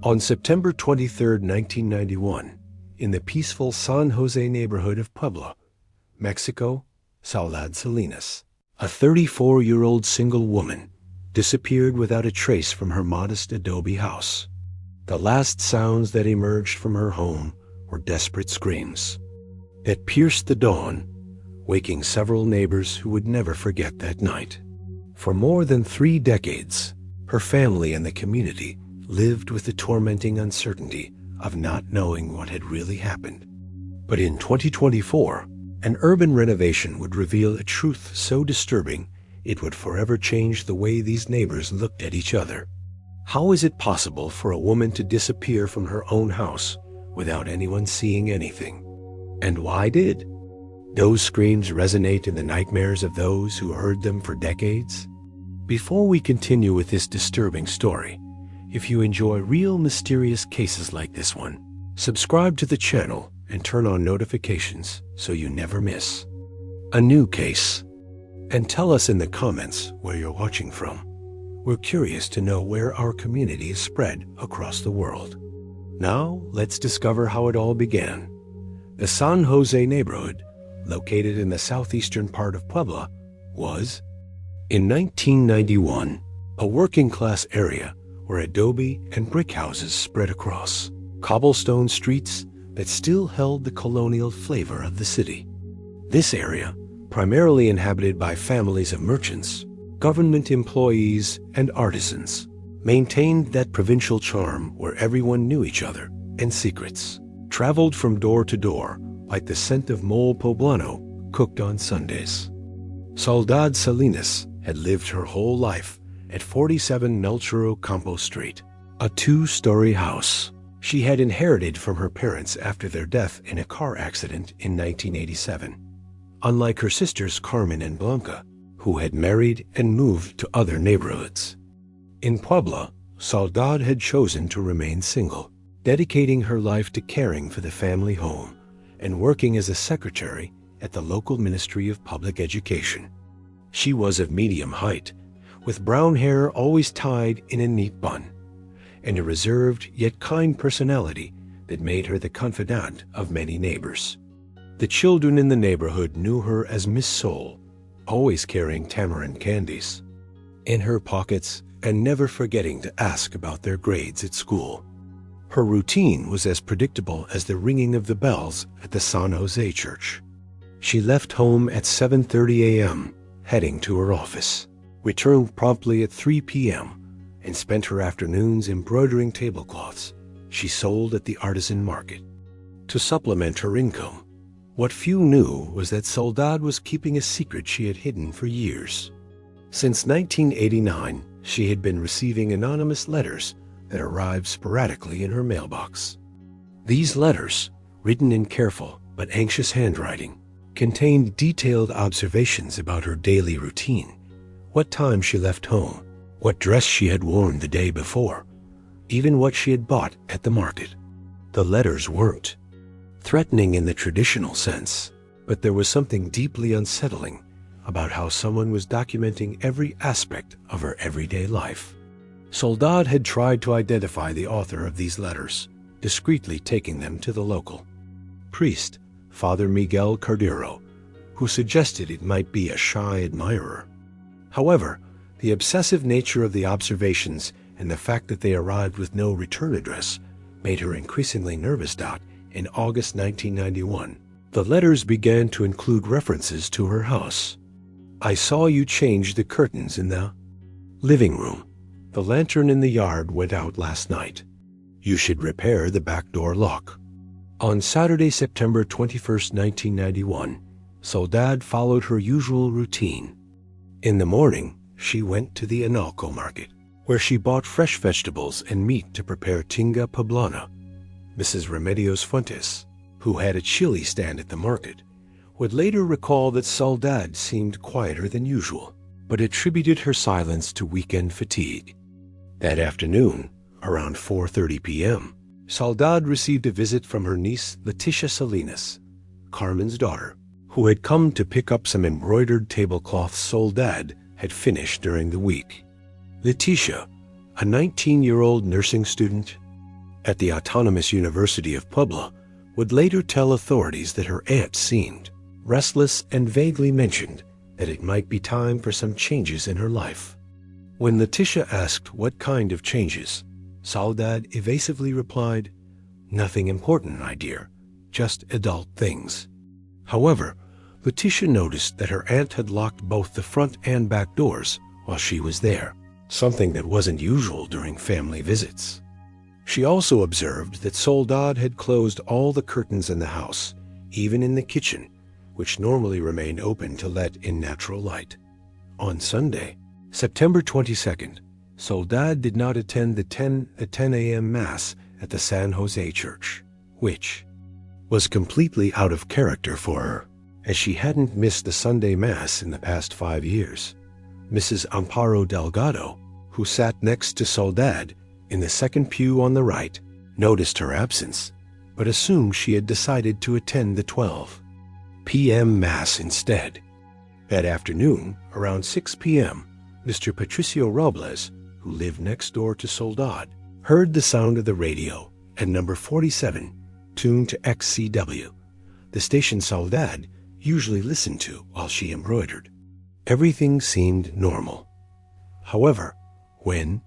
On September 23, 1991, in the peaceful San Jose neighborhood of Puebla, Mexico, Soledad Salinas, a 34-year-old single woman, disappeared without a trace from her modest adobe house. The last sounds that emerged from her home were desperate screams that pierced the dawn, waking several neighbors who would never forget that night. For more than 3 decades, her family and the community lived with the tormenting uncertainty of not knowing what had really happened. But in 2024, an urban renovation would reveal a truth so disturbing it would forever change the way these neighbors looked at each other. How is it possible for a woman to disappear from her own house without anyone seeing anything? And why did those screams resonate in the nightmares of those who heard them for decades? Before we continue with this disturbing story, if you enjoy real mysterious cases like this one, subscribe to the channel and turn on notifications so you never miss a new case. And tell us in the comments where you're watching from. We're curious to know where our community is spread across the world. Now, let's discover how it all began. The San Jose neighborhood, located in the southeastern part of Puebla, was, in 1991, a working-class area where adobe and brick houses spread across cobblestone streets that still held the colonial flavor of the city. This area, primarily inhabited by families of merchants, government employees, and artisans, maintained that provincial charm where everyone knew each other and secrets traveled from door to door like the scent of mole poblano cooked on Sundays. Soledad Salinas had lived her whole life at 47 Melchoro Campos Street, a 2-story house she had inherited from her parents after their death in a car accident in 1987. Unlike her sisters Carmen and Blanca, who had married and moved to other neighborhoods. In Puebla, Soledad had chosen to remain single, dedicating her life to caring for the family home and working as a secretary at the local Ministry of Public Education. She was of medium height, with brown hair always tied in a neat bun, and a reserved yet kind personality that made her the confidant of many neighbors. The children in the neighborhood knew her as Miss Soul, always carrying tamarind candies in her pockets and never forgetting to ask about their grades at school. Her routine was as predictable as the ringing of the bells at the San Jose church. She left home at 7:30 a.m., heading to her office, returned promptly at 3 p.m., and spent her afternoons embroidering tablecloths she sold at the artisan market. To supplement her income, what few knew was that Soledad was keeping a secret she had hidden for years. Since 1989, she had been receiving anonymous letters that arrived sporadically in her mailbox. These letters, written in careful but anxious handwriting, contained detailed observations about her daily routine, what time she left home, what dress she had worn the day before, even what she had bought at the market. The letters weren't threatening in the traditional sense, but there was something deeply unsettling about how someone was documenting every aspect of her everyday life. Soledad had tried to identify the author of these letters, discreetly taking them to the local priest, Father Miguel Cordero, who suggested it might be a shy admirer. However, the obsessive nature of the observations and the fact that they arrived with no return address made her increasingly nervous. In August 1991, the letters began to include references to her house. I saw you change the curtains in the living room. The lantern in the yard went out last night. You should repair the back door lock. On Saturday, September 21, 1991, Soledad followed her usual routine. In the morning, she went to the Analco market, where she bought fresh vegetables and meat to prepare tinga poblana. Mrs. Remedios Fuentes, who had a chili stand at the market, would later recall that Soledad seemed quieter than usual, but attributed her silence to weekend fatigue. That afternoon, around 4:30 p.m., Soledad received a visit from her niece Leticia Salinas, Carmen's daughter, who had come to pick up some embroidered tablecloths Soledad had finished during the week. Leticia, a 19-year-old nursing student, at the Autonomous University of Puebla, would later tell authorities that her aunt seemed restless and vaguely mentioned that it might be time for some changes in her life. When Letitia asked what kind of changes, Soledad evasively replied, "Nothing important, my dear, just adult things." However, Letitia noticed that her aunt had locked both the front and back doors while she was there, something that wasn't usual during family visits. She also observed that Soledad had closed all the curtains in the house, even in the kitchen, which normally remained open to let in natural light. On Sunday, September 22nd, Soledad did not attend the 10 a.m. Mass at the San Jose Church, which was completely out of character for her, as she hadn't missed the Sunday Mass in the past 5 years. Mrs. Amparo Delgado, who sat next to Soledad in the second pew on the right, noticed her absence, but assumed she had decided to attend the 12 p.m. Mass instead. That afternoon, around 6 p.m., Mr. Patricio Robles, who lived next door to Soledad, heard the sound of the radio at number 47, tuned to XCW, the station Soledad usually listened to while she embroidered. Everything seemed normal. However, when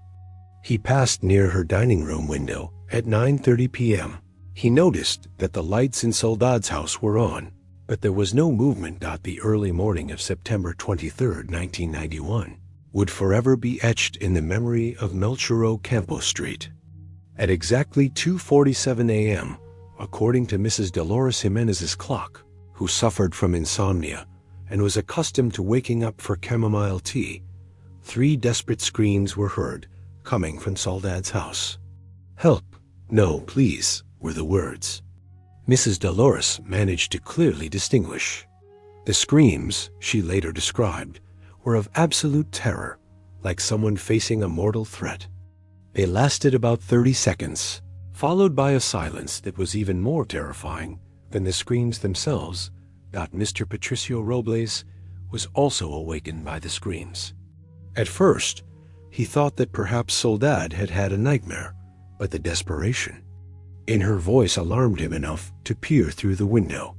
he passed near her dining room window at 9:30 p.m., he noticed that the lights in Soledad's house were on, but there was no movement. The early morning of September 23, 1991, would forever be etched in the memory of Melchor Campos Street. At exactly 2:47 a.m., according to Mrs. Dolores Jimenez's clock, who suffered from insomnia and was accustomed to waking up for chamomile tea, 3 desperate screams were heard coming from Soledad's house. "Help! No, please," were the words. Mrs. Dolores managed to clearly distinguish. The screams, she later described, were of absolute terror, like someone facing a mortal threat. They lasted about 30 seconds, followed by a silence that was even more terrifying than the screams themselves. Mr. Patricio Robles was also awakened by the screams. At first, he thought that perhaps Soledad had had a nightmare, but the desperation in her voice alarmed him enough to peer through the window.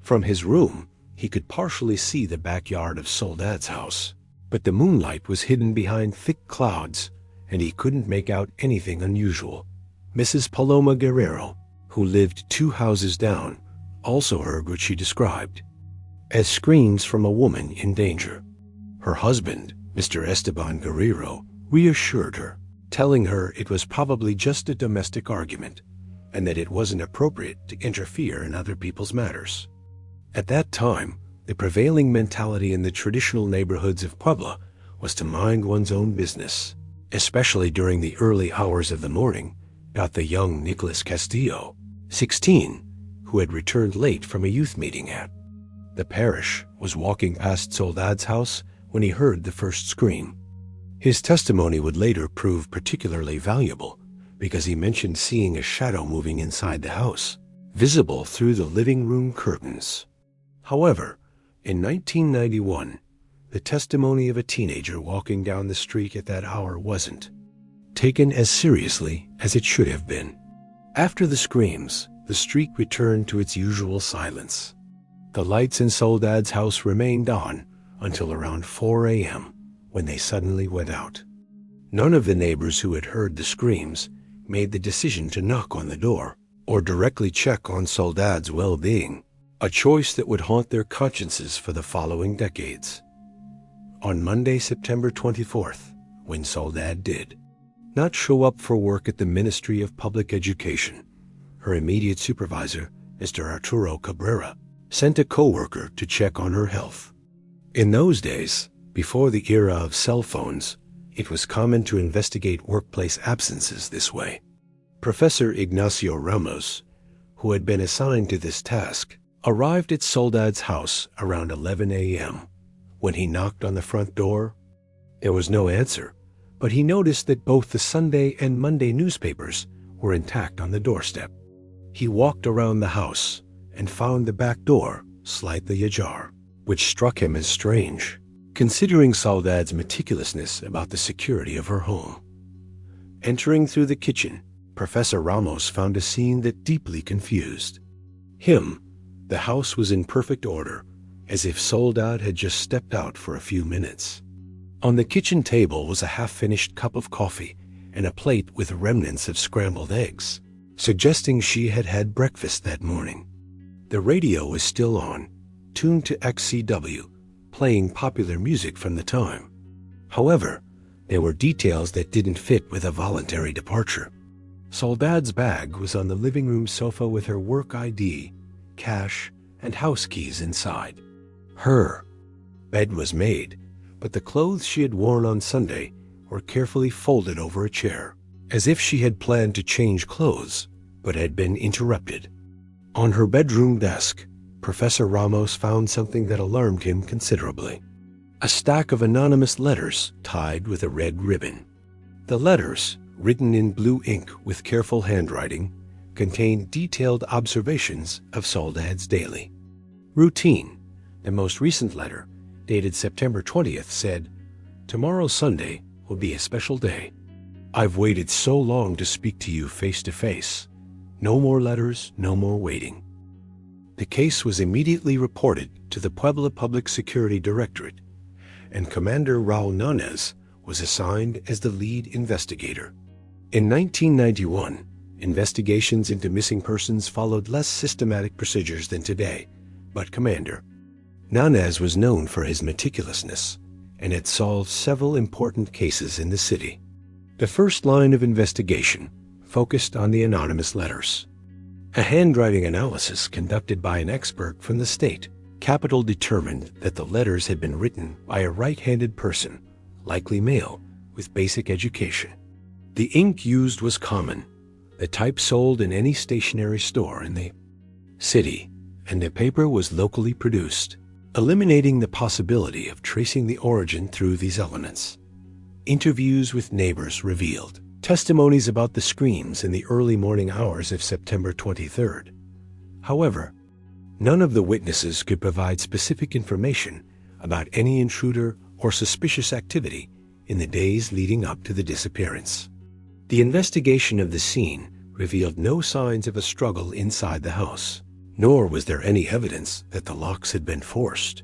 From his room, he could partially see the backyard of Soledad's house, but the moonlight was hidden behind thick clouds, and he couldn't make out anything unusual. Mrs. Paloma Guerrero, who lived 2 houses down, also heard what she described as screams from a woman in danger. Her husband, Mr. Esteban Guerrero, reassured her, telling her it was probably just a domestic argument and that it wasn't appropriate to interfere in other people's matters. At that time, the prevailing mentality in the traditional neighborhoods of Puebla was to mind one's own business, especially during the early hours of the morning. The young Nicholas Castillo, 16, who had returned late from a youth meeting at the parish, was walking past Soledad's house when he heard the first scream. His testimony would later prove particularly valuable because he mentioned seeing a shadow moving inside the house, visible through the living room curtains. However, in 1991, the testimony of a teenager walking down the street at that hour wasn't taken as seriously as it should have been. After the screams, the street returned to its usual silence. The lights in Soledad's house remained on until around 4 a.m., when they suddenly went out. None of the neighbors who had heard the screams made the decision to knock on the door or directly check on Soledad's well-being, a choice that would haunt their consciences for the following decades. On Monday, September 24th, when Soledad did not show up for work at the Ministry of Public Education, her immediate supervisor, Mr. Arturo Cabrera, sent a co-worker to check on her health. In those days, before the era of cell phones, it was common to investigate workplace absences this way. Professor Ignacio Ramos, who had been assigned to this task, arrived at Soledad's house around 11 a.m. When he knocked on the front door, there was no answer, but he noticed that both the Sunday and Monday newspapers were intact on the doorstep. He walked around the house and found the back door slightly ajar, which struck him as strange, considering Soledad's meticulousness about the security of her home. Entering through the kitchen, Professor Ramos found a scene that deeply confused him. The house was in perfect order, as if Soledad had just stepped out for a few minutes. On the kitchen table was a half-finished cup of coffee and a plate with remnants of scrambled eggs, suggesting she had had breakfast that morning. The radio was still on, tuned to XCW, playing popular music from the time. However, there were details that didn't fit with a voluntary departure. Soledad's bag was on the living room sofa with her work ID, cash, and house keys inside. Her bed was made, but the clothes she had worn on Sunday were carefully folded over a chair, as if she had planned to change clothes, but had been interrupted. On her bedroom desk, Professor Ramos found something that alarmed him considerably: a stack of anonymous letters tied with a red ribbon. The letters, written in blue ink with careful handwriting, contained detailed observations of Soledad's daily routine. The most recent letter, dated September 20th, said, "Tomorrow, Sunday, will be a special day. I've waited so long to speak to you face to face. No more letters, no more waiting." The case was immediately reported to the Puebla Public Security Directorate, and Commander Raul Nanez was assigned as the lead investigator. In 1991, investigations into missing persons followed less systematic procedures than today, but Commander Nanez was known for his meticulousness and had solved several important cases in the city. The first line of investigation focused on the anonymous letters. A handwriting analysis conducted by an expert from the state capital determined that the letters had been written by a right-handed person, likely male, with basic education. The ink used was common, the type sold in any stationery store in the city, and the paper was locally produced, eliminating the possibility of tracing the origin through these elements. Interviews with neighbors revealed testimonies about the screams in the early morning hours of September 23rd. However, none of the witnesses could provide specific information about any intruder or suspicious activity in the days leading up to the disappearance. The investigation of the scene revealed no signs of a struggle inside the house, nor was there any evidence that the locks had been forced.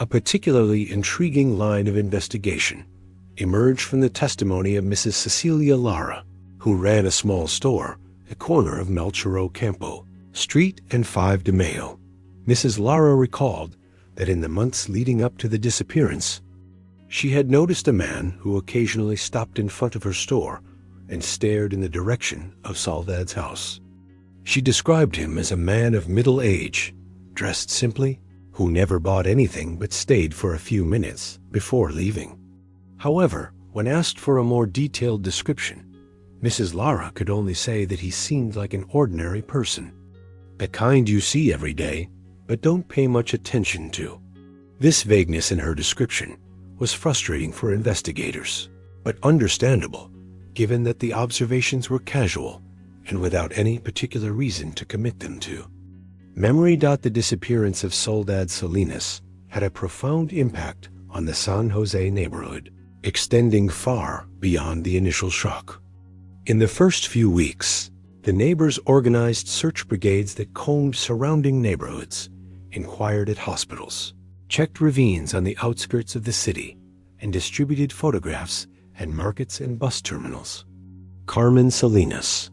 A particularly intriguing line of investigation emerged from the testimony of Mrs. Cecilia Lara, who ran a small store at the corner of Melchor Ocampo Street and 5 de Mayo. Mrs. Lara recalled that in the months leading up to the disappearance, she had noticed a man who occasionally stopped in front of her store and stared in the direction of Soledad's house. She described him as a man of middle age, dressed simply, who never bought anything but stayed for a few minutes before leaving. However, when asked for a more detailed description, Mrs. Lara could only say that he seemed like an ordinary person, the kind you see every day, but don't pay much attention to. This vagueness in her description was frustrating for investigators, but understandable, given that the observations were casual and without any particular reason to commit them to. Memory. The disappearance of Soledad Salinas had a profound impact on the San Jose neighborhood, extending far beyond the initial shock. In the first few weeks, the neighbors organized search brigades that combed surrounding neighborhoods, inquired at hospitals, checked ravines on the outskirts of the city, and distributed photographs at markets and bus terminals. Carmen Salinas,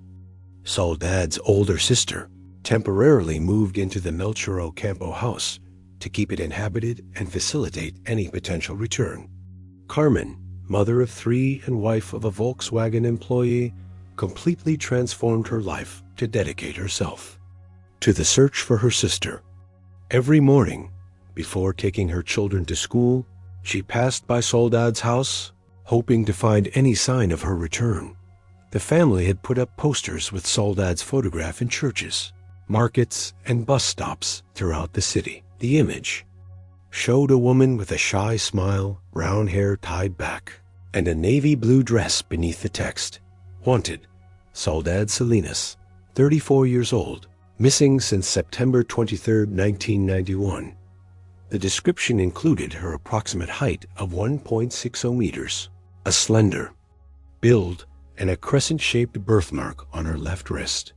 Soledad's older sister, temporarily moved into the Melchor Ocampo house to keep it inhabited and facilitate any potential return. Carmen, mother of 3 and wife of a Volkswagen employee, completely transformed her life to dedicate herself to the search for her sister. Every morning, before taking her children to school, she passed by Soledad's house, hoping to find any sign of her return. The family had put up posters with Soledad's photograph in churches, markets, and bus stops throughout the city. The image showed a woman with a shy smile, brown hair tied back, and a navy blue dress beneath the text, "Wanted, Soledad Salinas, 34 years old, missing since September 23, 1991. The description included her approximate height of 1.60 meters, a slender build, and a crescent-shaped birthmark on her left wrist.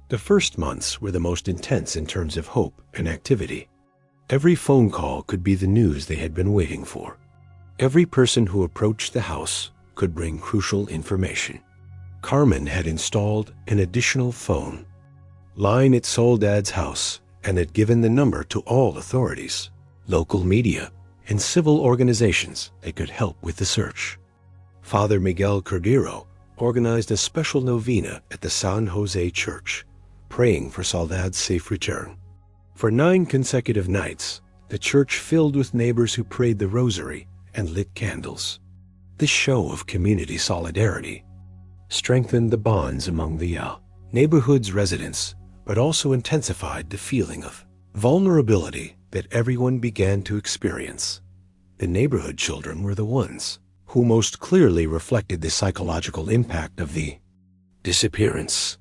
The first months were the most intense in terms of hope and activity. Every phone call could be the news they had been waiting for. Every person who approached the house could bring crucial information. Carmen had installed an additional phone line at Soledad's house and had given the number to all authorities, local media, and civil organizations that could help with the search. Father Miguel Cordero organized a special novena at the San Jose Church, praying for Soledad's safe return. For 9 consecutive nights, the church filled with neighbors who prayed the rosary and lit candles. This show of community solidarity strengthened the bonds among the neighborhood's residents, but also intensified the feeling of vulnerability that everyone began to experience. The neighborhood children were the ones who most clearly reflected the psychological impact of the disappearance.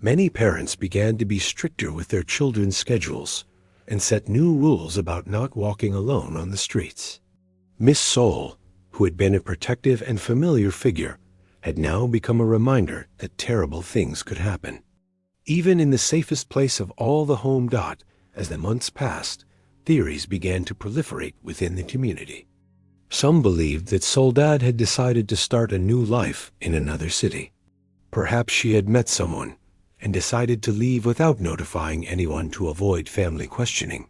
Many parents began to be stricter with their children's schedules and set new rules about not walking alone on the streets. Miss Soul, who had been a protective and familiar figure, had now become a reminder that terrible things could happen. Even in the safest place of all the home. As the months passed, theories began to proliferate within the community. Some believed that Soledad had decided to start a new life in another city. Perhaps she had met someone and decided to leave without notifying anyone to avoid family questioning.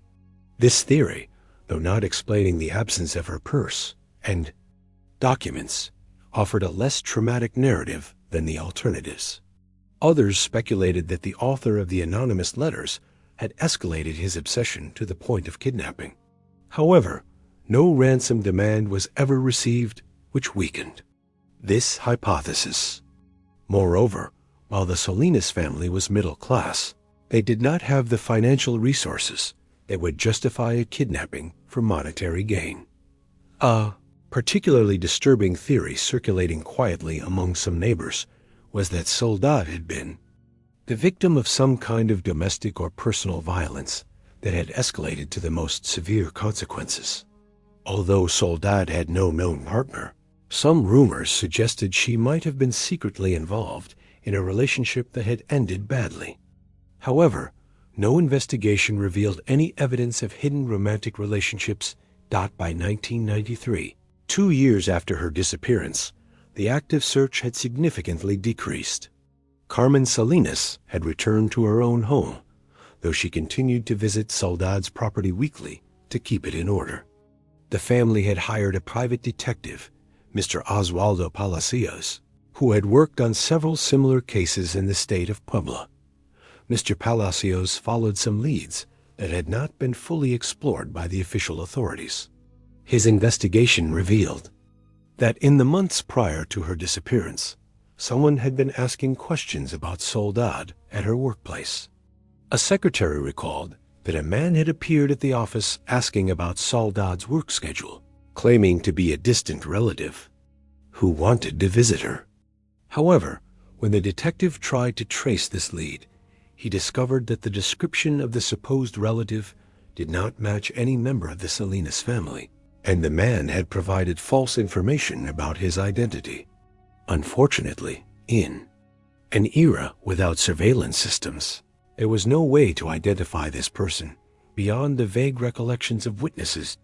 This theory, though not explaining the absence of her purse and documents, offered a less traumatic narrative than the alternatives. Others speculated that the author of the anonymous letters had escalated his obsession to the point of kidnapping. However, no ransom demand was ever received, which weakened this hypothesis. Moreover, while the Salinas family was middle class, they did not have the financial resources that would justify a kidnapping for monetary gain. A particularly disturbing theory circulating quietly among some neighbors was that Soledad had been the victim of some kind of domestic or personal violence that had escalated to the most severe consequences. Although Soledad had no known partner, some rumors suggested she might have been secretly involved in a relationship that had ended badly. However, no investigation revealed any evidence of hidden romantic relationships. By 1993, 2 years after her disappearance, the active search had significantly decreased. Carmen Salinas had returned to her own home, though she continued to visit Soledad's property weekly to keep it in order. The family had hired a private detective, Mr. Oswaldo Palacios, who had worked on several similar cases in the state of Puebla. Mr. Palacios followed some leads that had not been fully explored by the official authorities. His investigation revealed that in the months prior to her disappearance, someone had been asking questions about Soledad at her workplace. A secretary recalled that a man had appeared at the office asking about Soledad's work schedule, claiming to be a distant relative who wanted to visit her. However, when the detective tried to trace this lead, he discovered that the description of the supposed relative did not match any member of the Salinas family, and the man had provided false information about his identity. Unfortunately, in an era without surveillance systems, there was no way to identify this person beyond the vague recollections of witnesses.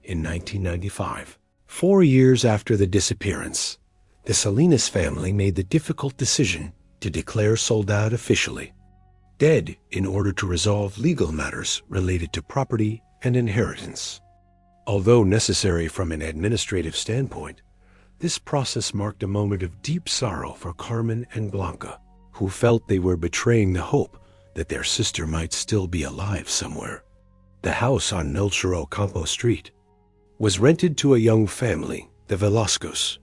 In 1995, 4 years after the disappearance, the Salinas family made the difficult decision to declare Soledad officially dead in order to resolve legal matters related to property and inheritance. Although necessary from an administrative standpoint, this process marked a moment of deep sorrow for Carmen and Blanca, who felt they were betraying the hope that their sister might still be alive somewhere. The house on Melchor Ocampo Street was rented to a young family, the Velascos,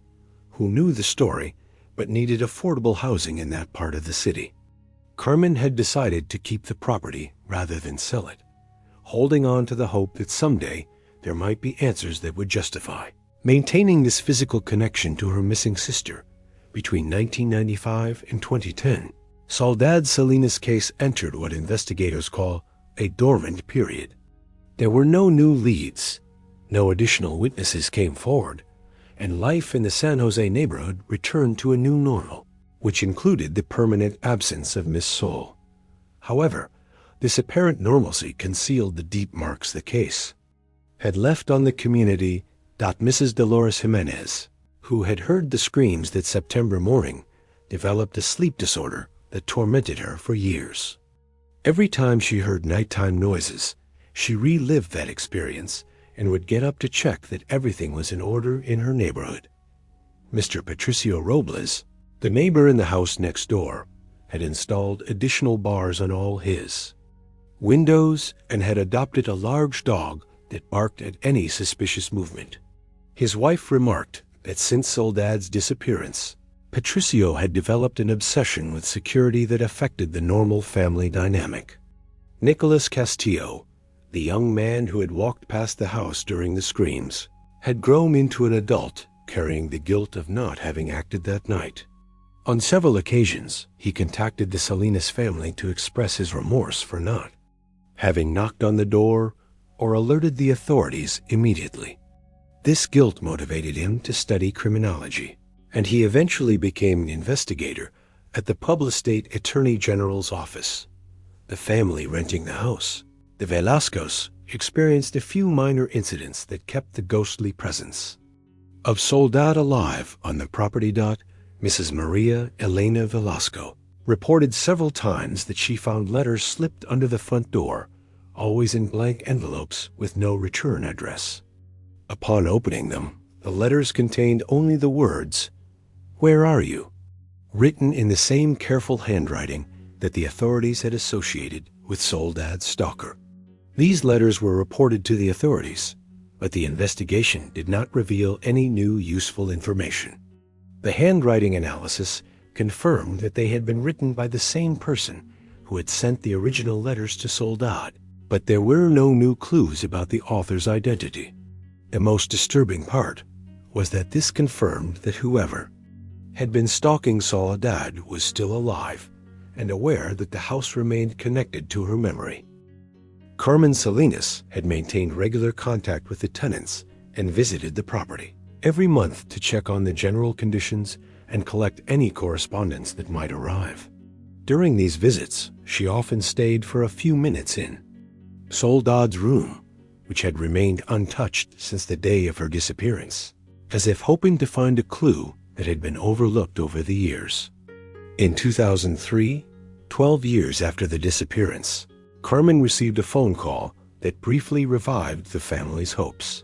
who knew the story but needed affordable housing in that part of the city. Carmen had decided to keep the property rather than sell it, holding on to the hope that someday there might be answers that would justify maintaining this physical connection to her missing sister. Between 1995 and 2010, Soledad Salinas' case entered what investigators call a dormant period. There were no new leads, no additional witnesses came forward, and life in the San Jose neighborhood returned to a new normal, which included the permanent absence of Miss Soul. However, this apparent normalcy concealed the deep marks the case had left on the community. Mrs. Dolores Jimenez, who had heard the screams that September morning, developed a sleep disorder that tormented her for years. Every time she heard nighttime noises, she relived that experience and would get up to check that everything was in order in her neighborhood. Mr. Patricio Robles, the neighbor in the house next door, had installed additional bars on all his windows and had adopted a large dog that barked at any suspicious movement. His wife remarked that since Soledad's disappearance, Patricio had developed an obsession with security that affected the normal family dynamic. Nicholas Castillo, the young man who had walked past the house during the screams, had grown into an adult carrying the guilt of not having acted that night. On several occasions, he contacted the Salinas family to express his remorse for not having knocked on the door or alerted the authorities immediately. This guilt motivated him to study criminology, and he eventually became an investigator at the Puebla State Attorney General's office. The family renting the house, the Velascos, experienced a few minor incidents that kept the ghostly presence of Soledad alive on the property. Mrs. Maria Elena Velasco reported several times that she found letters slipped under the front door, always in blank envelopes with no return address. Upon opening them, the letters contained only the words, "Where are you?" written in the same careful handwriting that the authorities had associated with Soledad's stalker. These letters were reported to the authorities, but the investigation did not reveal any new useful information. The handwriting analysis confirmed that they had been written by the same person who had sent the original letters to Soledad, but there were no new clues about the author's identity. The most disturbing part was that this confirmed that whoever had been stalking Soledad was still alive and aware that the house remained connected to her memory. Carmen Salinas had maintained regular contact with the tenants and visited the property every month to check on the general conditions and collect any correspondence that might arrive. During these visits, she often stayed for a few minutes in Soledad's room, which had remained untouched since the day of her disappearance, as if hoping to find a clue that had been overlooked over the years. In 2003, 12 years after the disappearance, Carmen received a phone call that briefly revived the family's hopes.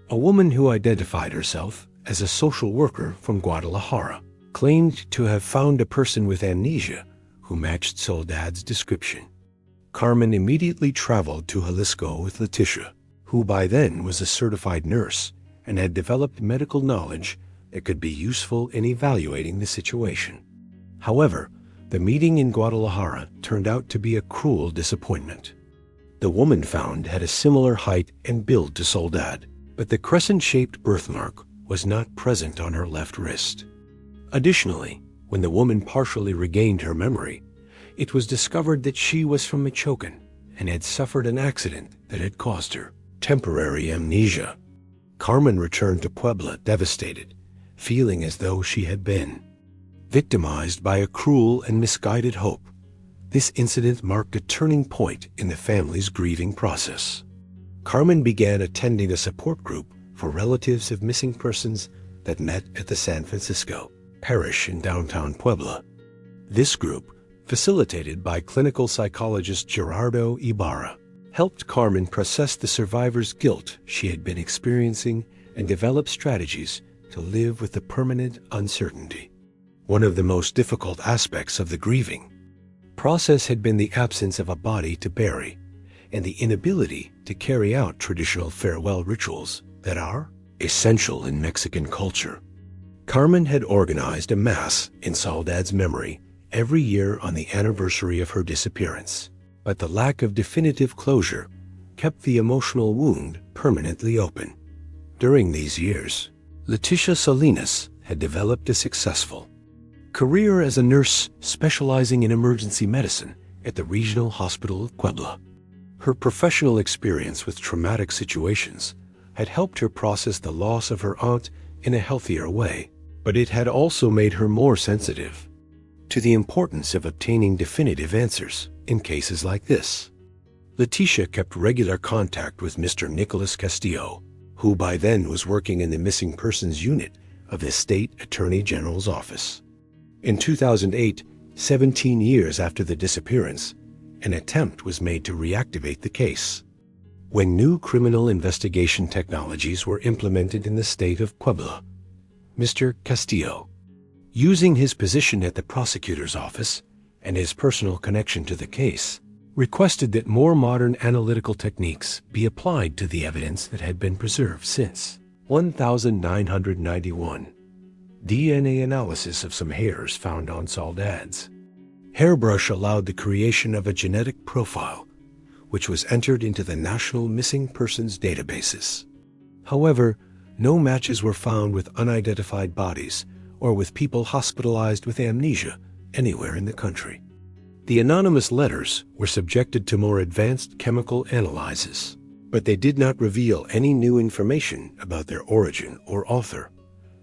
A woman who identified herself as a social worker from Guadalajara claimed to have found a person with amnesia who matched Soledad's description. Carmen immediately traveled to Jalisco with Leticia, who by then was a certified nurse and had developed medical knowledge that could be useful in evaluating the situation. However, the meeting in Guadalajara turned out to be a cruel disappointment. The woman found had a similar height and build to Soledad, but the crescent-shaped birthmark was not present on her left wrist. Additionally, when the woman partially regained her memory, it was discovered that she was from Michoacan and had suffered an accident that had caused her temporary amnesia. Carmen returned to Puebla devastated, feeling as though she had been victimized by a cruel and misguided hope. This incident marked a turning point in the family's grieving process. Carmen began attending a support group for relatives of missing persons that met at the San Francisco Parish in downtown Puebla. This group, facilitated by clinical psychologist Gerardo Ibarra, helped Carmen process the survivor's guilt she had been experiencing and develop strategies to live with the permanent uncertainty. One of the most difficult aspects of the grieving process had been the absence of a body to bury and the inability to carry out traditional farewell rituals that are essential in Mexican culture. Carmen had organized a mass in Soledad's memory every year on the anniversary of her disappearance, but the lack of definitive closure kept the emotional wound permanently open. During these years, Leticia Salinas had developed a successful career as a nurse specializing in emergency medicine at the Regional Hospital of Puebla. Her professional experience with traumatic situations had helped her process the loss of her aunt in a healthier way, but it had also made her more sensitive to the importance of obtaining definitive answers in cases like this. Letitia kept regular contact with Mr. Nicholas Castillo, who by then was working in the missing persons unit of the state attorney general's office. In 2008, 17 years after the disappearance, an attempt was made to reactivate the case. When new criminal investigation technologies were implemented in the state of Puebla, Mr. Castillo, using his position at the prosecutor's office and his personal connection to the case, requested that more modern analytical techniques be applied to the evidence that had been preserved since 1991. DNA analysis of some hairs found on Soledad's hairbrush allowed the creation of a genetic profile, which was entered into the National Missing Persons databases. However, no matches were found with unidentified bodies or with people hospitalized with amnesia anywhere in the country. The anonymous letters were subjected to more advanced chemical analyses, but they did not reveal any new information about their origin or author.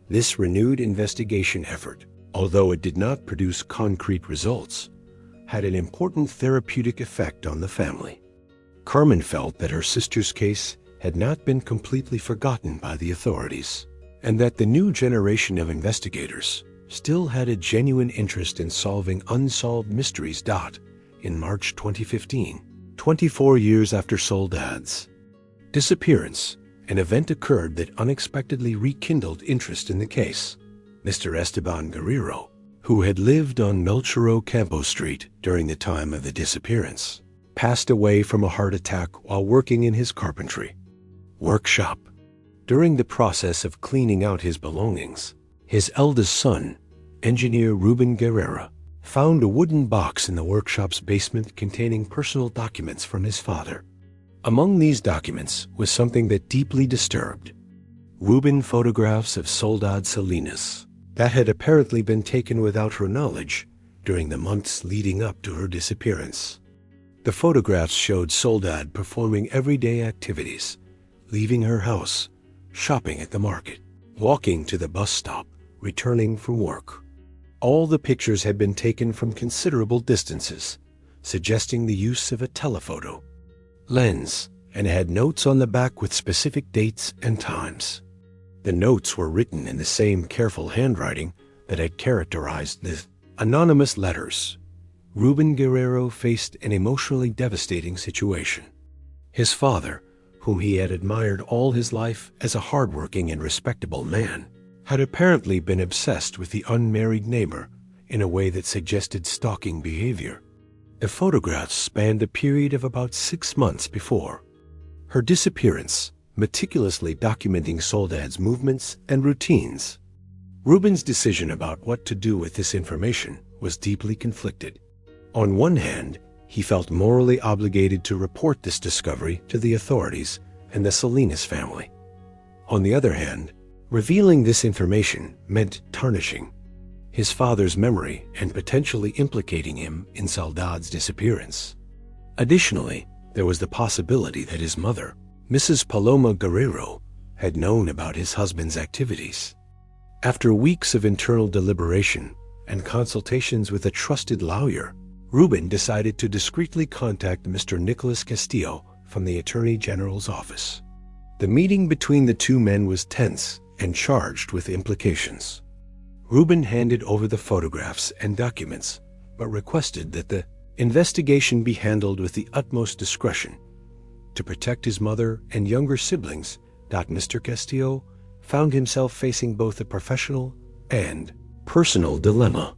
This renewed investigation effort, although it did not produce concrete results, had an important therapeutic effect on the family. Carmen felt that her sister's case had not been completely forgotten by the authorities, and that the new generation of investigators still had a genuine interest in solving unsolved mysteries. In March 2015, 24 years after Soledad's disappearance, an event occurred that unexpectedly rekindled interest in the case. Mr. Esteban Guerrero, who had lived on Melchor Campo Street during the time of the disappearance, passed away from a heart attack while working in his carpentry workshop. During the process of cleaning out his belongings, his eldest son, engineer Ruben Guerrero, found a wooden box in the workshop's basement containing personal documents from his father. Among these documents was something that deeply disturbed Ruben photographs of Soledad Salinas that had apparently been taken without her knowledge during the months leading up to her disappearance. The photographs showed Soledad performing everyday activities, leaving her house, shopping at the market, walking to the bus stop, returning from work. All the pictures had been taken from considerable distances, suggesting the use of a telephoto lens, and had notes on the back with specific dates and times. The notes were written in the same careful handwriting that had characterized the anonymous letters. Ruben Guerrero faced an emotionally devastating situation. His father, whom he had admired all his life as a hardworking and respectable man, had apparently been obsessed with the unmarried neighbor in a way that suggested stalking behavior. The photographs spanned a period of about 6 months before her disappearance, meticulously documenting Soledad's movements and routines. Ruben's decision about what to do with this information was deeply conflicted. On one hand, he felt morally obligated to report this discovery to the authorities and the Salinas family. On the other hand, revealing this information meant tarnishing his father's memory and potentially implicating him in Soledad's disappearance. Additionally, there was the possibility that his mother, Mrs. Paloma Guerrero, had known about his husband's activities. After weeks of internal deliberation and consultations with a trusted lawyer, Ruben decided to discreetly contact Mr. Nicholas Castillo from the Attorney General's office. The meeting between the two men was tense and charged with implications. Ruben handed over the photographs and documents, but requested that the investigation be handled with the utmost discretion to protect his mother and younger siblings. Mr. Castillo found himself facing both a professional and personal dilemma.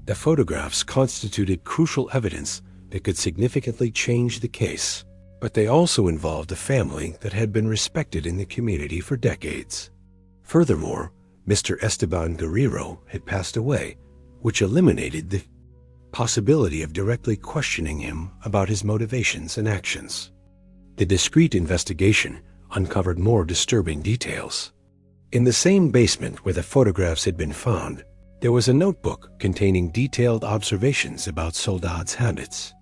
The photographs constituted crucial evidence that could significantly change the case, but they also involved a family that had been respected in the community for decades. Furthermore, Mr. Esteban Guerrero had passed away, which eliminated the possibility of directly questioning him about his motivations and actions. The discreet investigation uncovered more disturbing details. In the same basement where the photographs had been found, there was a notebook containing detailed observations about Soledad's habits.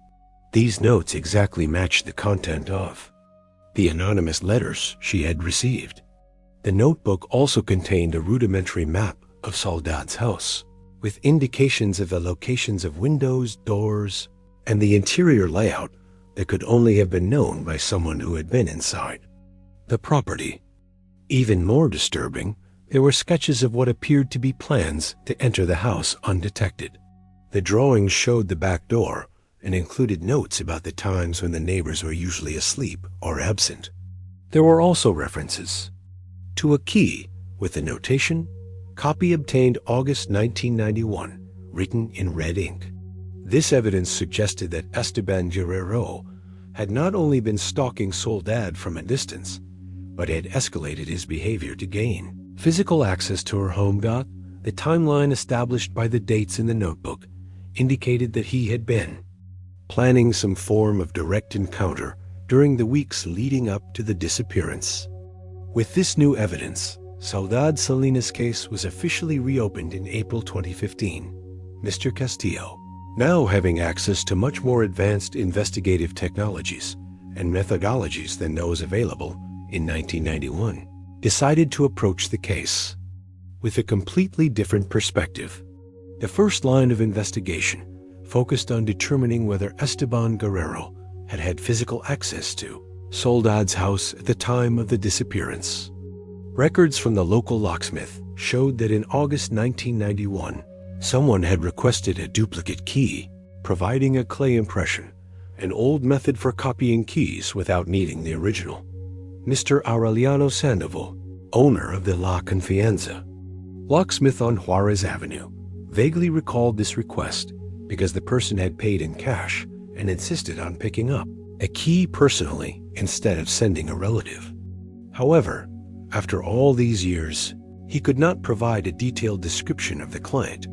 These notes exactly matched the content of the anonymous letters she had received. The notebook also contained a rudimentary map of Soledad's house, with indications of the locations of windows, doors, and the interior layout that could only have been known by someone who had been inside the property. Even more disturbing, there were sketches of what appeared to be plans to enter the house undetected. The drawings showed the back door and included notes about the times when the neighbors were usually asleep or absent. There were also references to a key with the notation, "Copy obtained August 1991, written in red ink." This evidence suggested that Esteban Guerrero had not only been stalking Soledad from a distance, but had escalated his behavior to gain physical access to her home. The timeline established by the dates in the notebook indicated that he had been planning some form of direct encounter during the weeks leading up to the disappearance. With this new evidence, Soledad Salinas' case was officially reopened in April 2015. Mr. Castillo, now having access to much more advanced investigative technologies and methodologies than those available in 1991, decided to approach the case with a completely different perspective. The first line of investigation focused on determining whether Esteban Guerrero had had physical access to Soledad's house at the time of the disappearance. Records from the local locksmith showed that in August 1991, someone had requested a duplicate key, providing a clay impression, an old method for copying keys without needing the original. Mr. Aureliano Sandoval, owner of the La Confianza locksmith on Juarez Avenue, vaguely recalled this request because the person had paid in cash and insisted on picking up a key personally instead of sending a relative. However, after all these years, he could not provide a detailed description of the client.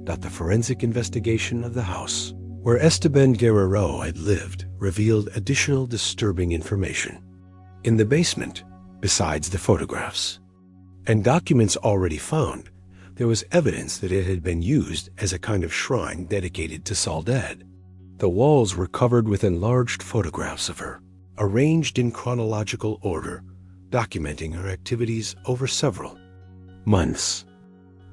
The forensic investigation of the house where Esteban Guerrero had lived revealed additional disturbing information. In the basement, besides the photographs and documents already found, there was evidence that it had been used as a kind of shrine dedicated to Soledad. The walls were covered with enlarged photographs of her, arranged in chronological order, documenting her activities over several months.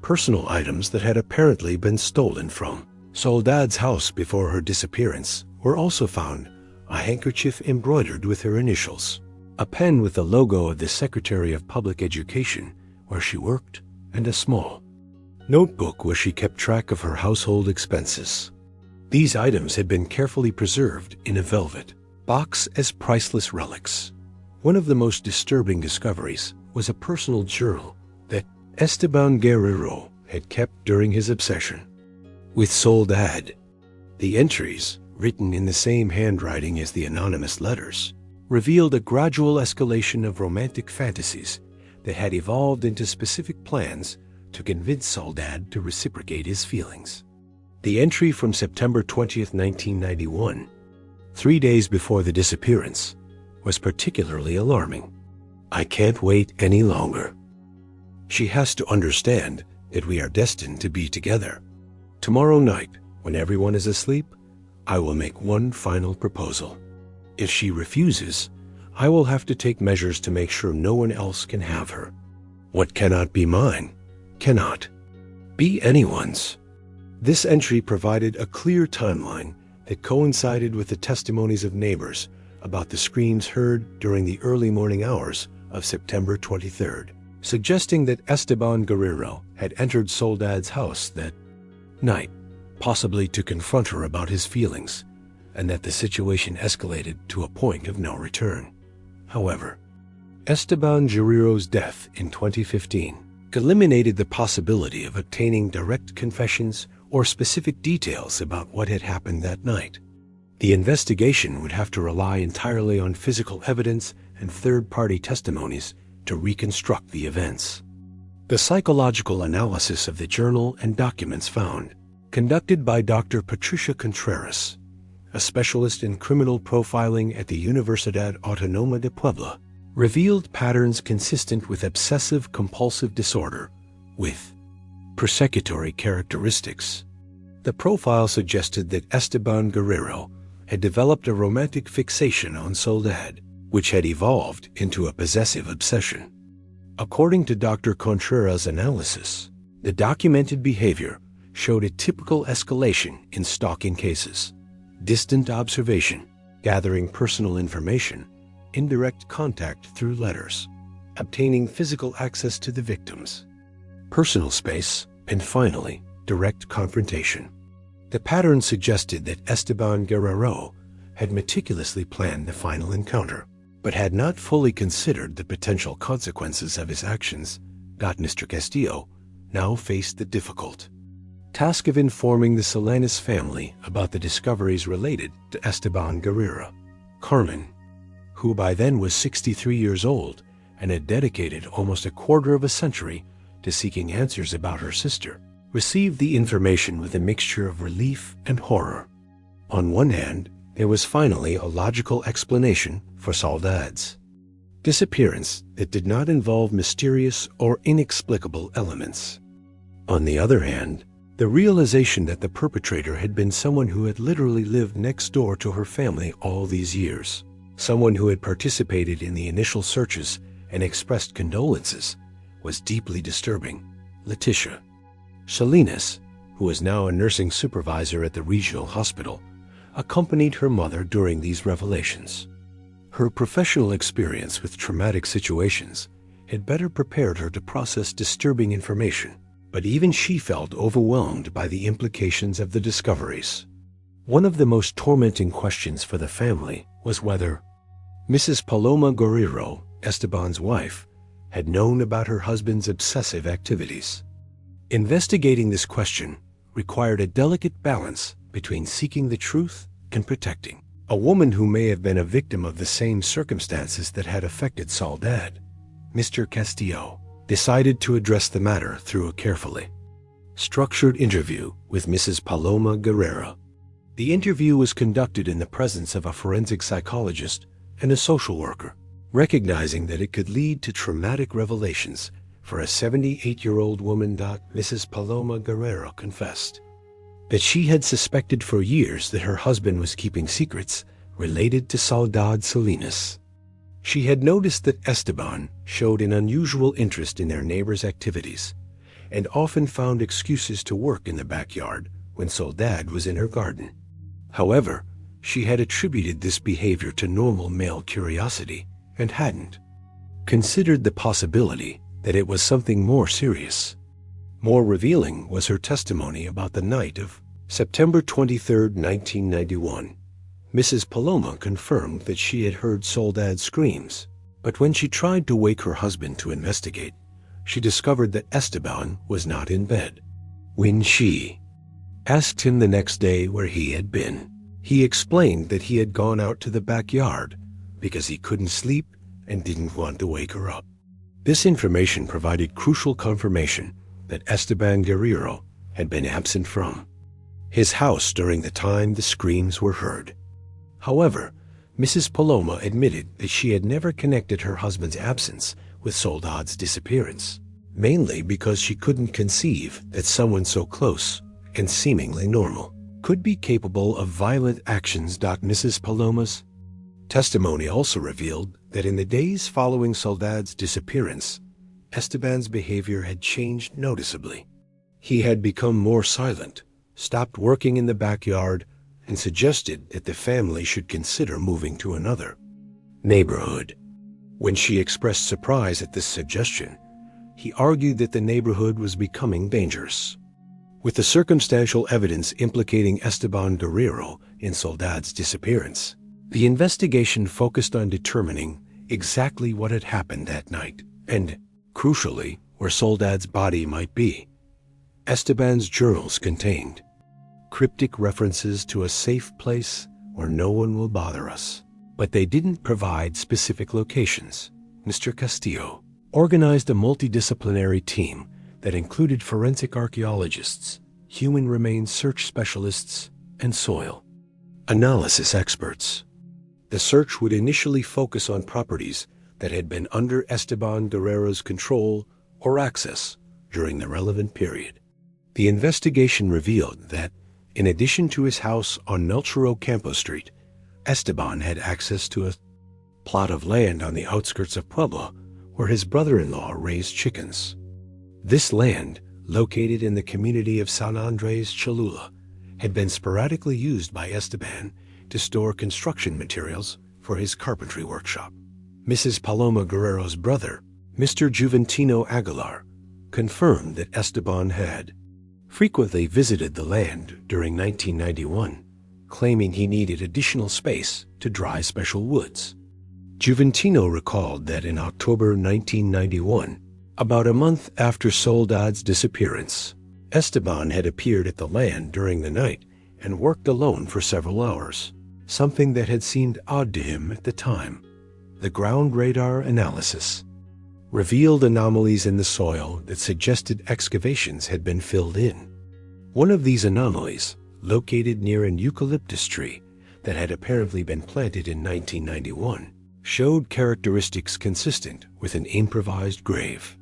Personal items that had apparently been stolen from Soledad's house before her disappearance were also found: a handkerchief embroidered with her initials, a pen with the logo of the Secretary of Public Education where she worked, and a small notebook where she kept track of her household expenses. These items had been carefully preserved in a velvet box as priceless relics. One of the most disturbing discoveries was a personal journal that Esteban Guerrero had kept during his obsession with Soledad. The entries, written in the same handwriting as the anonymous letters, revealed a gradual escalation of romantic fantasies that had evolved into specific plans to convince Soledad to reciprocate his feelings. The entry from September 20th, 1991, 3 days before the disappearance, was particularly alarming. "I can't wait any longer. She has to understand that we are destined to be together. Tomorrow night, when everyone is asleep, I will make one final proposal. If she refuses, I will have to take measures to make sure no one else can have her. What cannot be mine cannot be anyone's." This entry provided a clear timeline that coincided with the testimonies of neighbors about the screams heard during the early morning hours of September 23rd, suggesting that Esteban Guerrero had entered Soledad's house that night, possibly to confront her about his feelings, and that the situation escalated to a point of no return. However, Esteban Guerrero's death in 2015 eliminated the possibility of obtaining direct confessions or specific details about what had happened that night. The investigation would have to rely entirely on physical evidence and third-party testimonies to reconstruct the events. The psychological analysis of the journal and documents found, conducted by Dr. Patricia Contreras, a specialist in criminal profiling at the Universidad Autónoma de Puebla, revealed patterns consistent with obsessive-compulsive disorder with persecutory characteristics. The profile suggested that Esteban Guerrero had developed a romantic fixation on Soledad, which had evolved into a possessive obsession. According to Dr. Contreras' analysis, the documented behavior showed a typical escalation in stalking cases: distant observation, gathering personal information, indirect contact through letters, obtaining physical access to the victims, personal space, and finally, direct confrontation. The pattern suggested that Esteban Guerrero had meticulously planned the final encounter, but had not fully considered the potential consequences of his actions. Mr. Castillo now faced the difficult task of informing the Salinas family about the discoveries related to Esteban Guerrero. Carmen, who by then was 63 years old and had dedicated almost a quarter of a century to seeking answers about her sister, received the information with a mixture of relief and horror. On one hand, there was finally a logical explanation for Soledad's disappearance that did not involve mysterious or inexplicable elements. On the other hand, the realization that the perpetrator had been someone who had literally lived next door to her family all these years, someone who had participated in the initial searches and expressed condolences, was deeply disturbing. Leticia Salinas, who was now a nursing supervisor at the regional hospital, accompanied her mother during these revelations. Her professional experience with traumatic situations had better prepared her to process disturbing information, but even she felt overwhelmed by the implications of the discoveries. One of the most tormenting questions for the family was whether Mrs. Paloma Guerrero, Esteban's wife, had known about her husband's obsessive activities. Investigating this question required a delicate balance between seeking the truth and protecting a woman who may have been a victim of the same circumstances that had affected Soledad. Mr. Castillo decided to address the matter through a carefully structured interview with Mrs. Paloma Guerrero. The interview was conducted in the presence of a forensic psychologist and a social worker, recognizing that it could lead to traumatic revelations for a 78-year-old woman. Mrs. Paloma Guerrero confessed that she had suspected for years that her husband was keeping secrets related to Soledad Salinas. She had noticed that Esteban showed an unusual interest in their neighbor's activities and often found excuses to work in the backyard when Soledad was in her garden. However, she had attributed this behavior to normal male curiosity and hadn't considered the possibility that it was something more serious. More revealing was her testimony about the night of September 23, 1991. Mrs. Paloma confirmed that she had heard Soledad's screams, but when she tried to wake her husband to investigate, she discovered that Esteban was not in bed. When she asked him the next day where he had been, he explained that he had gone out to the backyard because he couldn't sleep and didn't want to wake her up. This information provided crucial confirmation that Esteban Guerrero had been absent from his house during the time the screams were heard. However, Mrs. Paloma admitted that she had never connected her husband's absence with Soledad's disappearance, mainly because she couldn't conceive that someone so close and seemingly normal could be capable of violent actions. Mrs. Paloma's testimony also revealed that in the days following Soledad's disappearance, Esteban's behavior had changed noticeably. He had become more silent, stopped working in the backyard, and suggested that the family should consider moving to another neighborhood. When she expressed surprise at this suggestion, he argued that the neighborhood was becoming dangerous. With the circumstantial evidence implicating Esteban Guerrero in Soledad's disappearance, the investigation focused on determining exactly what had happened that night and, crucially, where Soledad's body might be. Esteban's journals contained cryptic references to a safe place where no one will bother us, but they didn't provide specific locations. Mr. Castillo organized a multidisciplinary team that included forensic archaeologists, human remains search specialists, and soil analysis experts. The search would initially focus on properties that had been under Esteban Guerrero's control or access during the relevant period. The investigation revealed that, in addition to his house on Melchor Ocampo Street, Esteban had access to a plot of land on the outskirts of Puebla where his brother-in-law raised chickens. This land, located in the community of San Andres Cholula, had been sporadically used by Esteban to store construction materials for his carpentry workshop. Mrs. Paloma Guerrero's brother, Mr. Juventino Aguilar, confirmed that Esteban had frequently visited the land during 1991, claiming he needed additional space to dry special woods. Juventino recalled that in October 1991, about a month after Soledad's disappearance, Esteban had appeared at the land during the night and worked alone for several hours, something that had seemed odd to him at the time. The ground radar analysis revealed anomalies in the soil that suggested excavations had been filled in. One of these anomalies, located near an eucalyptus tree that had apparently been planted in 1991, showed characteristics consistent with an improvised grave.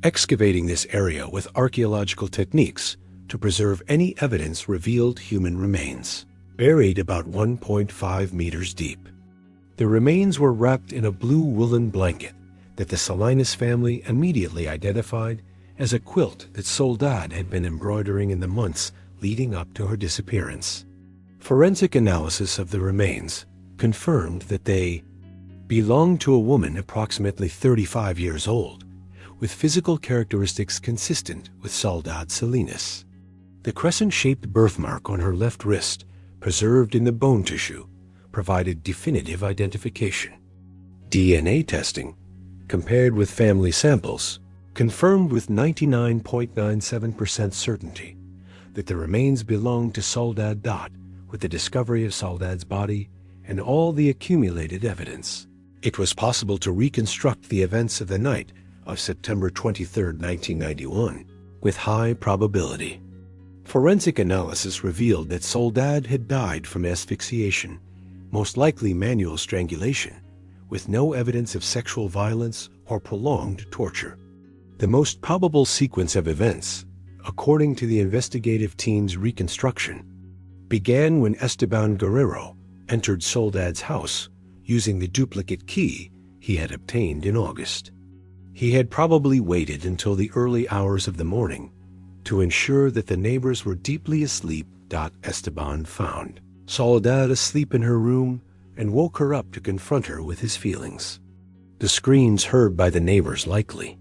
Excavating this area with archaeological techniques to preserve any evidence revealed human remains, buried about 1.5 meters deep. The remains were wrapped in a blue woolen blanket that the Salinas family immediately identified as a quilt that Soledad had been embroidering in the months leading up to her disappearance. Forensic analysis of the remains confirmed that they belonged to a woman approximately 35 years old, with physical characteristics consistent with Soledad Salinas. The crescent-shaped birthmark on her left wrist, preserved in the bone tissue, provided definitive identification. DNA testing, compared with family samples, confirmed with 99.97% certainty that the remains belonged to Soledad Dot, with the discovery of Soledad's body and all the accumulated evidence. It was possible to reconstruct the events of the night of September 23, 1991, with high probability. Forensic analysis revealed that Soledad had died from asphyxiation, most likely manual strangulation, with no evidence of sexual violence or prolonged torture. The most probable sequence of events, according to the investigative team's reconstruction, began when Esteban Guerrero entered Soledad's house using the duplicate key he had obtained in August. He had probably waited until the early hours of the morning to ensure that the neighbors were deeply asleep. Esteban found Soledad asleep in her room and woke her up to confront her with his feelings. The screams heard by the neighbors likely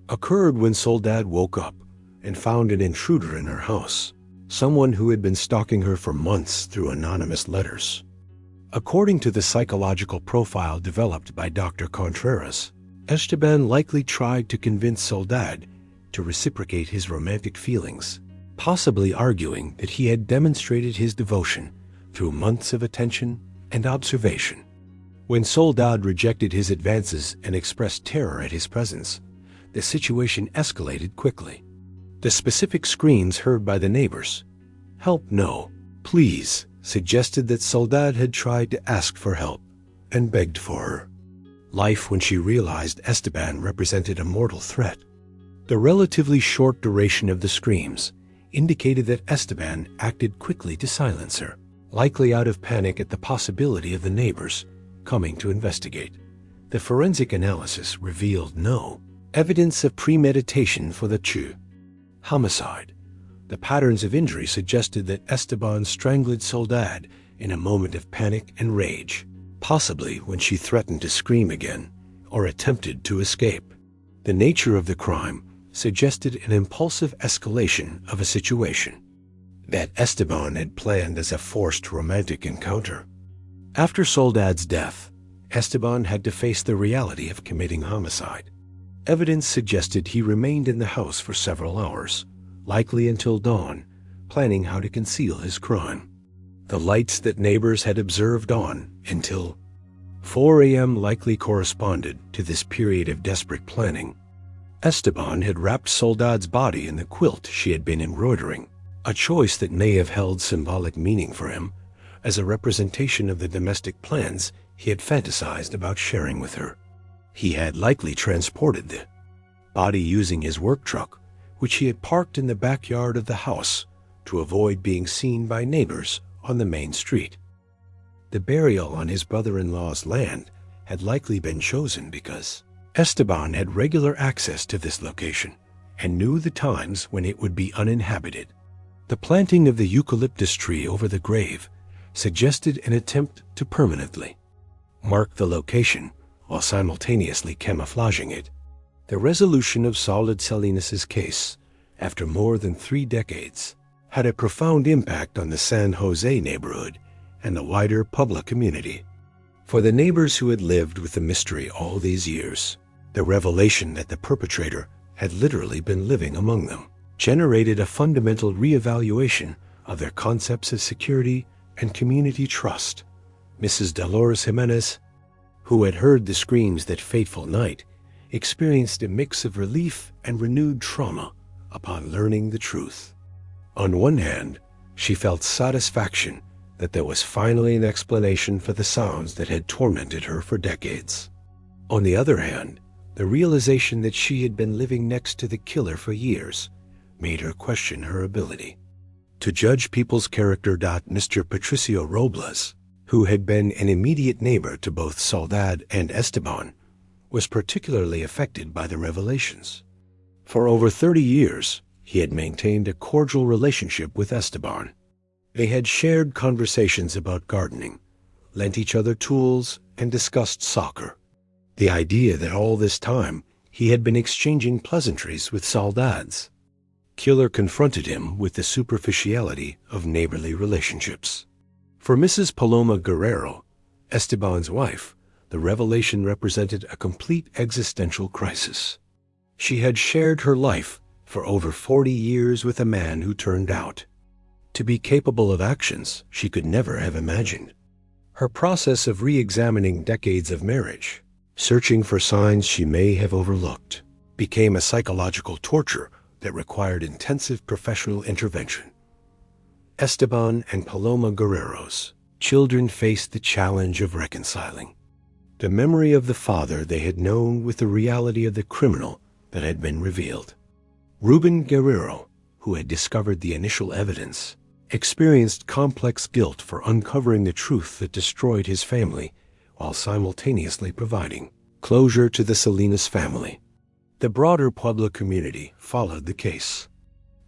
occurred when Soledad woke up and found an intruder in her house, someone who had been stalking her for months through anonymous letters. According to the psychological profile developed by Dr. Contreras, Esteban likely tried to convince Soledad to reciprocate his romantic feelings, possibly arguing that he had demonstrated his devotion through months of attention and observation. When Soledad rejected his advances and expressed terror at his presence, the situation escalated quickly. The specific screams heard by the neighbors, "Help, no, please," suggested that Soledad had tried to ask for help and begged for her life when she realized Esteban represented a mortal threat. The relatively short duration of the screams indicated that Esteban acted quickly to silence her, likely out of panic at the possibility of the neighbors coming to investigate. The forensic analysis revealed no evidence of premeditation for the homicide. The patterns of injury suggested that Esteban strangled Soledad in a moment of panic and rage, possibly when she threatened to scream again or attempted to escape. The nature of the crime suggested an impulsive escalation of a situation that Esteban had planned as a forced romantic encounter. After Soledad's death, Esteban had to face the reality of committing homicide. Evidence suggested he remained in the house for several hours, likely until dawn, planning how to conceal his crime. The lights that neighbors had observed on until 4 a.m. likely corresponded to this period of desperate planning. Esteban had wrapped Soledad's body in the quilt she had been embroidering, a choice that may have held symbolic meaning for him as a representation of the domestic plans he had fantasized about sharing with her. He had likely transported the body using his work truck, which he had parked in the backyard of the house to avoid being seen by neighbors on the main street. The burial on his brother-in-law's land had likely been chosen because Esteban had regular access to this location and knew the times when it would be uninhabited. The planting of the eucalyptus tree over the grave suggested an attempt to permanently mark the location while simultaneously camouflaging it. The resolution of Soledad Salinas's case, after more than 3 decades, had a profound impact on the San Jose neighborhood and the wider public community. For the neighbors who had lived with the mystery all these years, the revelation that the perpetrator had literally been living among them generated a fundamental reevaluation of their concepts of security and community trust. Mrs. Dolores Jimenez, who had heard the screams that fateful night, experienced a mix of relief and renewed trauma upon learning the truth. On one hand, she felt satisfaction that there was finally an explanation for the sounds that had tormented her for decades. On the other hand, the realization that she had been living next to the killer for years made her question her ability to judge people's character. Mr. Patricio Robles, who had been an immediate neighbor to both Soledad and Esteban, was particularly affected by the revelations. For over 30 years, he had maintained a cordial relationship with Esteban. They had shared conversations about gardening, lent each other tools, and discussed soccer. The idea that all this time he had been exchanging pleasantries with Soledad's killer confronted him with the superficiality of neighborly relationships. For Mrs. Paloma Guerrero, Esteban's wife, the revelation represented a complete existential crisis. She had shared her life for over 40 years with a man who turned out to be capable of actions she could never have imagined. Her process of re-examining decades of marriage, searching for signs she may have overlooked, became a psychological torture that required intensive professional intervention. Esteban and Paloma Guerrero's children faced the challenge of reconciling the memory of the father they had known with the reality of the criminal that had been revealed. Ruben Guerrero, who had discovered the initial evidence, experienced complex guilt for uncovering the truth that destroyed his family while simultaneously providing closure to the Salinas family. The broader Puebla community followed the case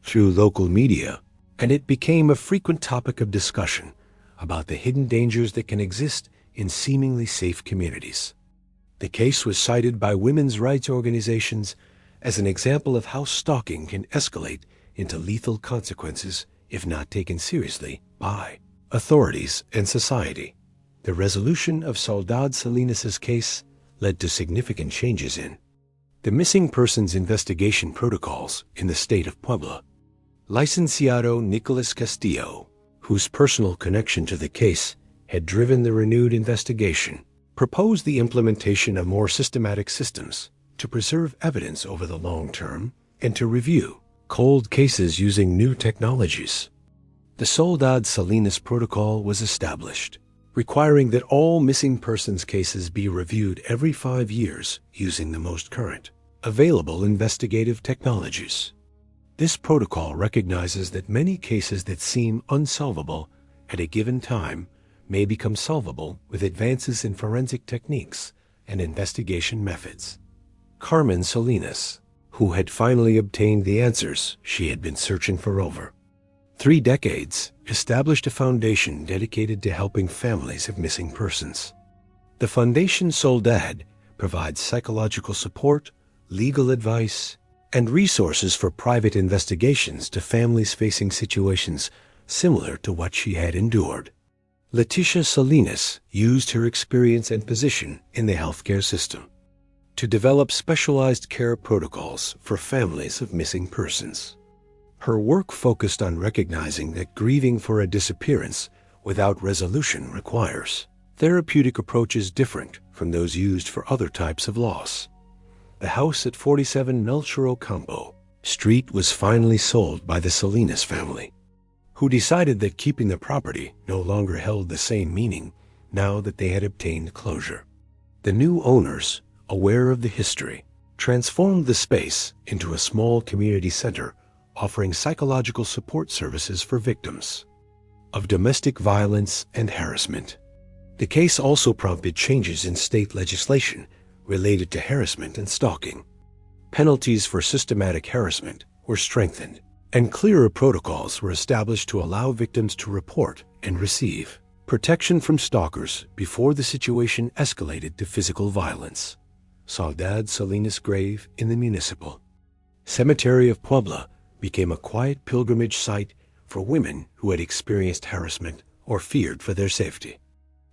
through local media, and it became a frequent topic of discussion about the hidden dangers that can exist in seemingly safe communities. The case was cited by women's rights organizations as an example of how stalking can escalate into lethal consequences if not taken seriously by authorities and society. The resolution of Soledad Salinas's case led to significant changes in the missing persons investigation protocols in the state of Puebla. Licenciado Nicolas Castillo, whose personal connection to the case had driven the renewed investigation, proposed the implementation of more systematic systems to preserve evidence over the long term and to review cold cases using new technologies. The Soledad Salinas Protocol was established, requiring that all missing persons cases be reviewed every 5 years using the most current available investigative technologies. This protocol recognizes that many cases that seem unsolvable at a given time may become solvable with advances in forensic techniques and investigation methods. Carmen Salinas, who had finally obtained the answers she had been searching for over 3 decades, established a foundation dedicated to helping families of missing persons. The Foundation Soledad provides psychological support, legal advice, and resources for private investigations to families facing situations similar to what she had endured. Leticia Salinas used her experience and position in the healthcare system to develop specialized care protocols for families of missing persons. Her work focused on recognizing that grieving for a disappearance without resolution requires therapeutic approaches different from those used for other types of loss. The house at 47 Melchor Ocampo Street was finally sold by the Salinas family, who decided that keeping the property no longer held the same meaning now that they had obtained closure. The new owners, aware of the history, transformed the space into a small community center offering psychological support services for victims of domestic violence and harassment. The case also prompted changes in state legislation related to harassment and stalking. Penalties for systematic harassment were strengthened, and clearer protocols were established to allow victims to report and receive protection from stalkers before the situation escalated to physical violence. Soledad Salinas' grave in the municipal cemetery of Puebla became a quiet pilgrimage site for women who had experienced harassment or feared for their safety.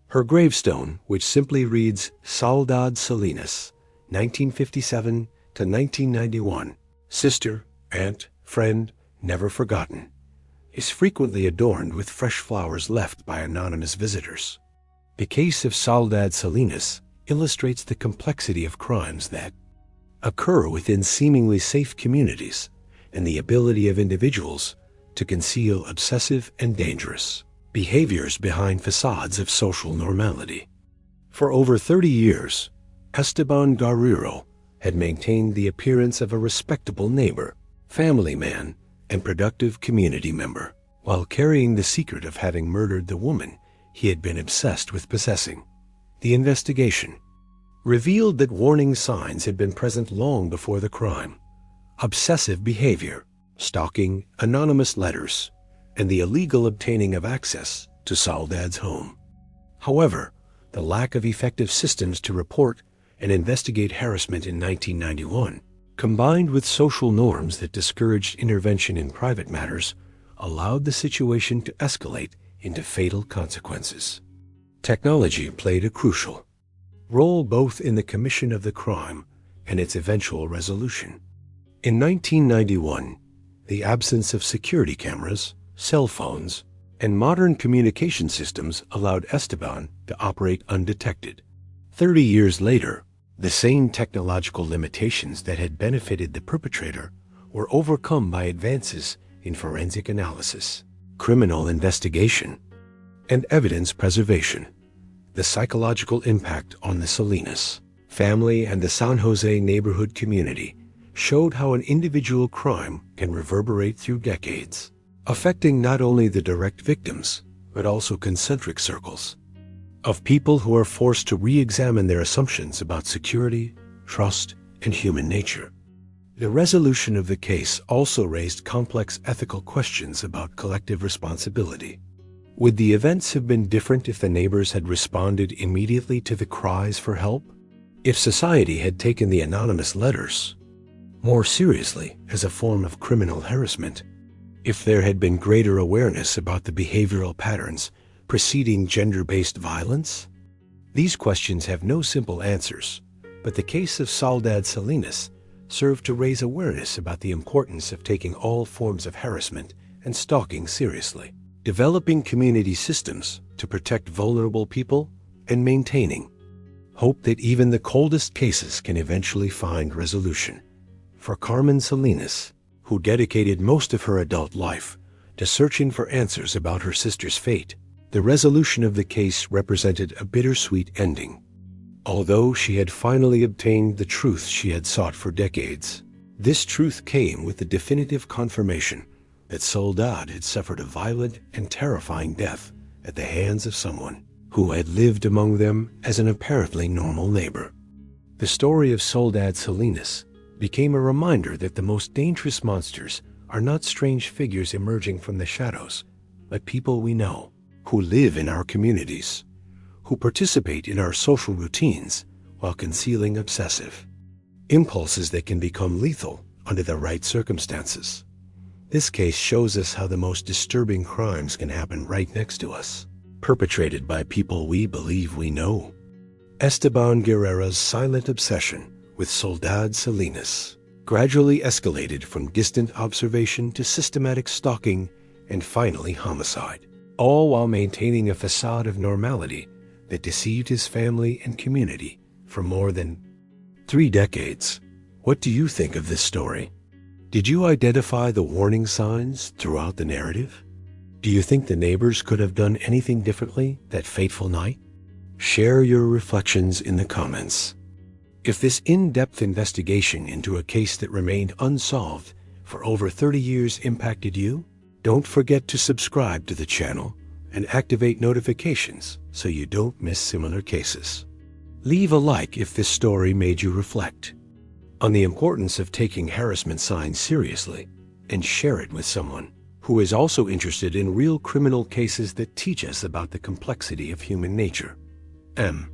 Her gravestone, which simply reads Soledad Salinas, 1957 to 1991, sister, aunt, friend, never forgotten, is frequently adorned with fresh flowers left by anonymous visitors. The case of Soledad Salinas illustrates the complexity of crimes that occur within seemingly safe communities and the ability of individuals to conceal obsessive and dangerous behaviors behind facades of social normality. For over 30 years, Esteban Guerrero had maintained the appearance of a respectable neighbor, family man, and productive community member, while carrying the secret of having murdered the woman he had been obsessed with possessing. The investigation revealed that warning signs had been present long before the crime: obsessive behavior, stalking, anonymous letters, and the illegal obtaining of access to Soledad's home. However, the lack of effective systems to report and investigate harassment in 1991, combined with social norms that discouraged intervention in private matters, allowed the situation to escalate into fatal consequences. Technology played a crucial role both in the commission of the crime and its eventual resolution. In 1991, the absence of security cameras, cell phones, and modern communication systems allowed Esteban to operate undetected. 30 years later, the same technological limitations that had benefited the perpetrator were overcome by advances in forensic analysis, criminal investigation, and evidence preservation. The psychological impact on the Salinas family and the San Jose neighborhood community showed how an individual crime can reverberate through decades, affecting not only the direct victims, but also concentric circles of people who are forced to re-examine their assumptions about security, trust, and human nature. The resolution of the case also raised complex ethical questions about collective responsibility. Would the events have been different if the neighbors had responded immediately to the cries for help? If society had taken the anonymous letters more seriously as a form of criminal harassment? If there had been greater awareness about the behavioral patterns preceding gender-based violence? These questions have no simple answers, but the case of Soledad Salinas served to raise awareness about the importance of taking all forms of harassment and stalking seriously, developing community systems to protect vulnerable people, and maintaining hope that even the coldest cases can eventually find resolution. For Carmen Salinas, who dedicated most of her adult life to searching for answers about her sister's fate, the resolution of the case represented a bittersweet ending. Although she had finally obtained the truth she had sought for decades, this truth came with the definitive confirmation that Soledad had suffered a violent and terrifying death at the hands of someone who had lived among them as an apparently normal neighbor. The story of Soledad Salinas became a reminder that the most dangerous monsters are not strange figures emerging from the shadows, but people we know, who live in our communities, who participate in our social routines while concealing obsessive impulses that can become lethal under the right circumstances. This case shows us how the most disturbing crimes can happen right next to us, perpetrated by people we believe we know. Esteban Guerrera's silent obsession with Soledad Salinas gradually escalated from distant observation to systematic stalking and finally homicide, all while maintaining a facade of normality that deceived his family and community for more than 3 decades. What do you think of this story? Did you identify the warning signs throughout the narrative? Do you think the neighbors could have done anything differently that fateful night? Share your reflections in the comments. If this in-depth investigation into a case that remained unsolved for over 30 years impacted you, don't forget to subscribe to the channel and activate notifications so you don't miss similar cases. Leave a like if this story made you reflect on the importance of taking harassment signs seriously, and share it with someone who is also interested in real criminal cases that teach us about the complexity of human nature. M.